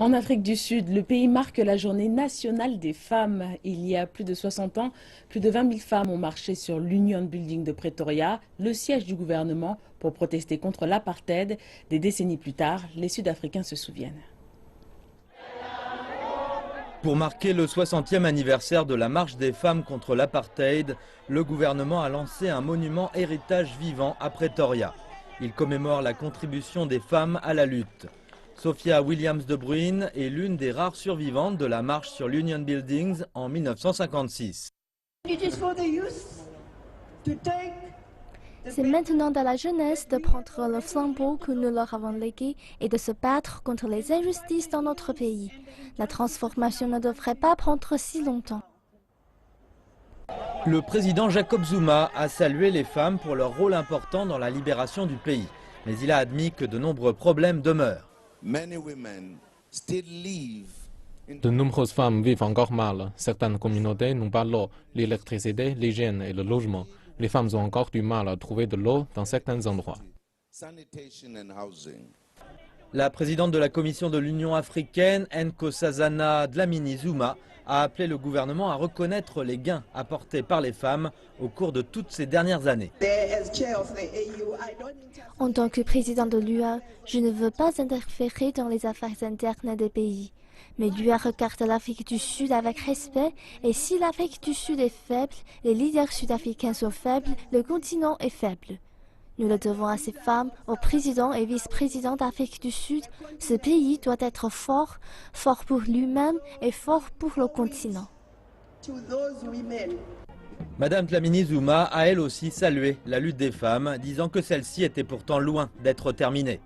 En Afrique du Sud, le pays marque la journée nationale des femmes. Il y a plus de 60 ans, plus de 20 000 femmes ont marché sur l'Union Building de Pretoria, le siège du gouvernement, pour protester contre l'apartheid. Des décennies plus tard, les Sud-Africains se souviennent. Pour marquer le 60e anniversaire de la marche des femmes contre l'apartheid, le gouvernement a lancé un monument héritage vivant à Pretoria. Il commémore la contribution des femmes à la lutte. Sophia Williams-De Bruyn est l'une des rares survivantes de la marche sur l'Union Buildings en 1956. C'est maintenant à la jeunesse de prendre le flambeau que nous leur avons légué et de se battre contre les injustices dans notre pays. La transformation ne devrait pas prendre si longtemps. Le président Jacob Zuma a salué les femmes pour leur rôle important dans la libération du pays. Mais il a admis que de nombreux problèmes demeurent. De nombreuses femmes vivent encore mal. Certaines communautés n'ont pas l'eau, l'électricité, l'hygiène et le logement. Les femmes ont encore du mal à trouver de l'eau dans certains endroits. La présidente de la Commission de l'Union africaine, Nkosazana Dlamini Zuma, a appelé le gouvernement à reconnaître les gains apportés par les femmes au cours de toutes ces dernières années. En tant que président de l'UA, je ne veux pas interférer dans les affaires internes des pays. Mais l'UA regarde l'Afrique du Sud avec respect et si l'Afrique du Sud est faible, les leaders sud-africains sont faibles, le continent est faible. Nous le devons à ces femmes, aux présidents et vice-présidents d'Afrique du Sud. Ce pays doit être fort, fort pour lui-même et fort pour le continent. Madame Dlamini Zuma a elle aussi salué la lutte des femmes, disant que celle-ci était pourtant loin d'être terminée.